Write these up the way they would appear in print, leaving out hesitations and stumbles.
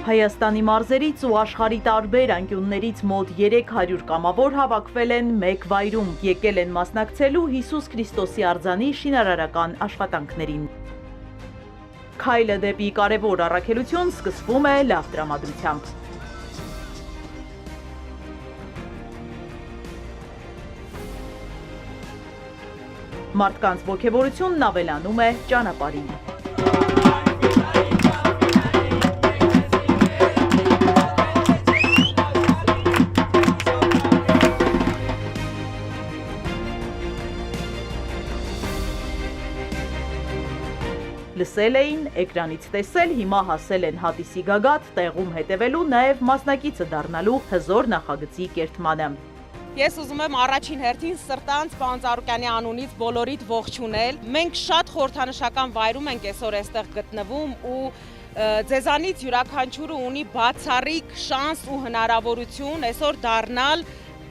Հայաստանի մարզերից ու աշխարհի տարբեր անկյուններից մոտ 300 կամավոր հավաքվել են մեկ վայրում, եկել են մասնակցելու Հիսուս Քրիստոսի արձանի շինարարական աշխատանքներին։ Քայլը դեպի կարևոր առաքելություն սկսվում է լավ տրամադրությամբ։ Մարդկանց ոգևորությունն ավելանում է ճանապարհին։ Լսել էին, էկրանից տեսել, հիմա հասել են հատիսի գագաթ, տեղում հետևելու, նաև մասնակիցը դառնալու հզոր նախագծի կերտմանը։ Ես ուզում եմ առաջին հերթին սրտանց պարոն Ծառուկյանի անունից բոլորիդ ողջունել։ Մենք շատ խորհրդանշական վայրում ենք այսօր այստեղ գտնվում ու ձեզանից յուրաքանչյուրը ունի բացառիկ շանս ու հնարավորություն այսօր դառնալ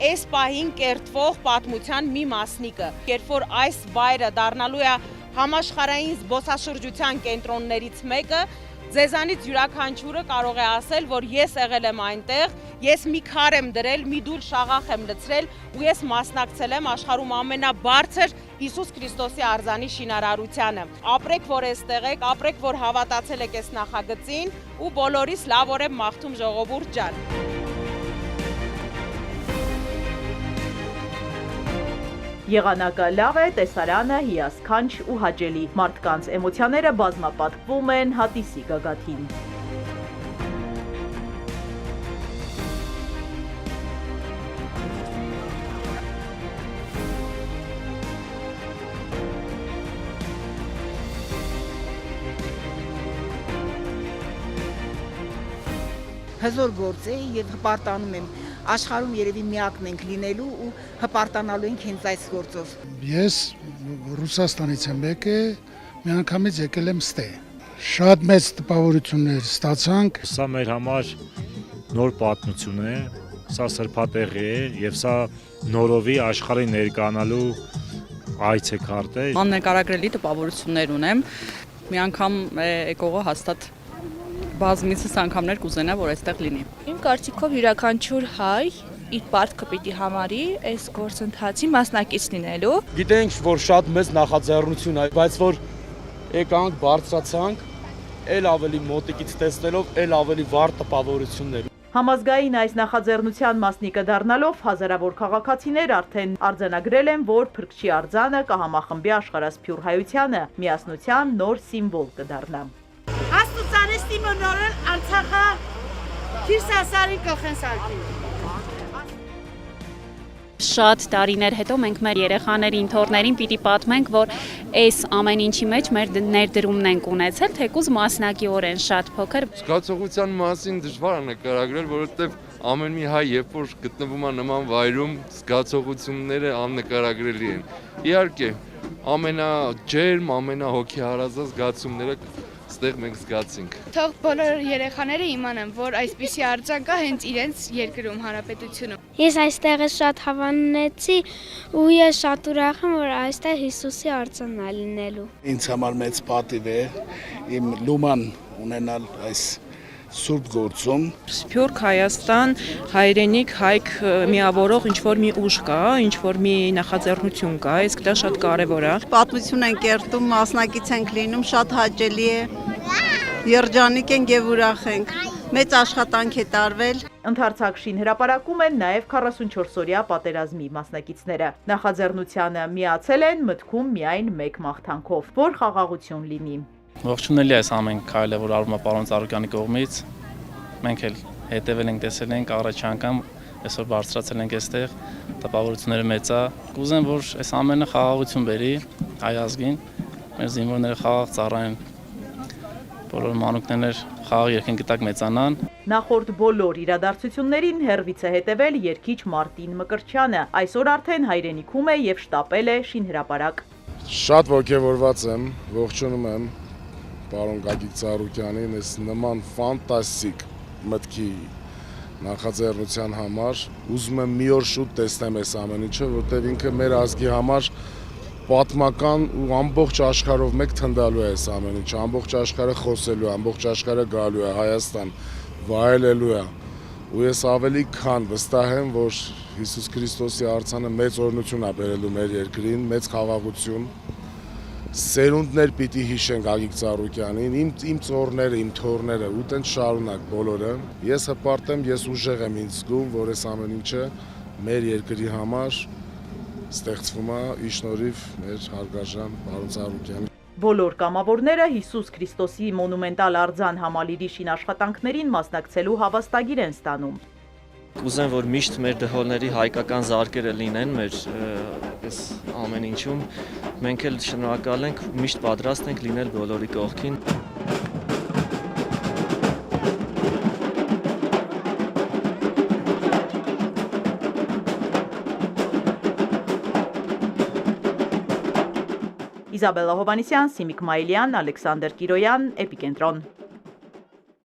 այս պահին կերտվող պատմության մի մասնիկը։ Երբ որ այս վայրը դառնալու է համաշխարհային զբոսաշրջության կենտրոններից մեկը, ձեզանից յուրաքանչյուրը կարող է ասել, որ ես եղել եմ այնտեղ, ես մի քար եմ դրել, մի դուլ շաղախ եմ լցրել ու ես մասնակցել եմ աշխարհում ամենաբարձր Հիսուս Քրիստոսի արձանի շինարարությանը։ Ապրեք, որ այստեղ եք, ապրեք, որ հավատացել եք այս նախագծին ու բոլորիս լավ օր եմ մաղթում ժողովուրդ ջան։ Եղանակը լավ է, տեսարանը հիասքանչ ու հաճելի։ Մարդկանց էմոցիաները բազմապատկվում են հատիսի գագաթին։ Հզոր գործ է եւ հպարտանում եմ։ Աշխարհում երևի միակն ենք լինելու ու հպարտանալու ենք հենց այս գործով։ Ես Ռուսաստանից եմ եկել, միանգամից եկել եմ ստե։ Շատ մեծ տպավորություններ ստացանք։ Սա մեր համար նոր պատմություն է, սա սրբատեղի է եւ սա նորովի աշխարհի ներկանալու այցեքարտ է։ Աննկարագրելի տպավորություններ ունեմ։ Մի անգամ եկողը հաստատ բազմիցս անգամներ կուզենա, որ այստեղ լինի։ Իմ կարծիքով յուրաքանչյուր հայ իր պարտքը պիտի համարի այս գործընթացի մասնակից լինելու։ Գիտենք, որ շատ մեծ նախաձեռնություն է, բայց որ եկանք, բարձրացանք, ել ավելի մոտիկից տեսնելով, ել ավելի վառ տպավորություններ։ Համազգային այս նախաձեռնության մասնիկը դառնալով հազարավոր քաղաքացիներ արդեն արձանագրել են, որ Փրկչի արձանը կհամախմբի աշխարհասփյուռ հայությանը, միասնության նոր սիմվոլ կդառնա։ Աստուծանեստի մնորել Արցախը քիրսասարի կողենսալքի։ Շատ տարիներ հետո մենք մեր երեխաներին, թոռներին պիտի պատմենք, որ այս ամեն ինչի մեջ մեր ներդրումն ենք ունեցել, թեկուզ մասնակիորեն շատ փոքր։ Զգացողության մասին դժվար է նկարագրել, որովհետև ամեն մի հայ, երբ որ գտնվում է նման վայրում, զգացողությունները աննկարագրելի են։ Իհարկե, ամենաջերմ, ամենահոգեհարազատ զգացումները ստեղ մենք զգացինք։ Թող բոլոր երեխաները իմանան, որ այսպիսի արձան կա հենց իրենց երկրում, հանրապետությունում։ Ես այստեղ շատ հավանեցի ու ես շատ ուրախ եմ, որ այստեղ Հիսուսի արձանն է լինելու։ Ինձ համար մեծ պատիվ է իմ լուման ունենալ այս սուրբ գործում։ Սփյուռք Հայաստան, հայրենիք, հայք միավորող ինչ-որ մի ուժ կա, ինչ-որ մի նախաձեռնություն կա, իսկ դա շատ կարևոր է։ Պատմություն են կերտում, մասնակից ենք լինում, շատ հաճելի է, երջանիկ ենք եւ ուրախ ենք։ Մեծ աշխատանք է տարվել։ Ընդարձակ հրապարակում են նաև 44-օրյա պատերազմի մասնակիցները։ Նախաձեռնությանը միացել են մտքում միայն մեկ մաղթանքով, որ խաղաղություն լինի։ Ողջունելի այս ամեն քայլը, որ արվում է պարոն Ծառուկյանի կողմից, մենք էլ հետևել ենք, տեսել ենք առաջ անգամ, այսօր բարձրացել ենք այստեղ, տպավորությունները մեծ է։ Կուզեմ, որ այս ամենը խաղաղություն բերի հայ ազգին, մեր զինվորները խաղաղ ծառայեն, բոլոր մանուկներն խաղաղ երկնկտակ մեծանան։ Նախորդ բոլոր իրադարձություններին հեռվից է հետևել երգիչ Մարտին Մկրտչյանը, այսօր արդեն հայրենիքում է եւ շտապել է շինհրապարակ։ Շատ ոգևորված եմ, ողջունում եմ պարոն Գագիկ Ծառուկյանին այս նման ֆանտաստիկ մտքի նախաձեռնության համար։ Ուզում եմ մի օր շուտ տեսնեմ այս ամեն ինչը, որտեղ ինքը մեր ազգի համար պատմական ու ամբողջ աշխարհով մեկ թնդալու է այս ամեն ինչը, ամբողջ աշխարհը խոսելու է, ամբողջ աշխարհը գալու է Հայաստան, վայելելու է։ Ու ես ավելի քան վստահ եմ, որ Հիսուս Քրիստոսի արձանը մեծ օրհնություն է բերելու մեր երկրին, մեծ խաղաղություն։ Սերունդներ պիտի հիշեն Գագիկ Ծառուկյանին, իմ ծորները, իմ թորները, ու տենց շարունակ բոլորը։ Ես հպարտեմ, ես ուժեղ եմ ինձ զգում, որ այս ամեն ինչը մեր երկրի համար ստեղծվում է ի շնորհիվ մեր հարգարժան պարոն Ծառուկյանի։ Բոլոր կամավորները Հիսուս Քրիստոսի մոնումենտալ արձան համալիրի շինաշխատանքներին մասնակցելու հավաստագիր են ստանում։ Կուզեմ, որ միշտ մեր դհոլների հայկական զարկերը լինեն մեր այս ամեն ինչում։ Մենք էլ շնորհակալ ենք, միշտ պատրաստ ենք լինել բոլորի կողքին։ Իզաբելլա Հովանեսյան, Սիմիկ Մայիլյան, Ալեքսանդր Կիրոյան, Էպիկենտրոն։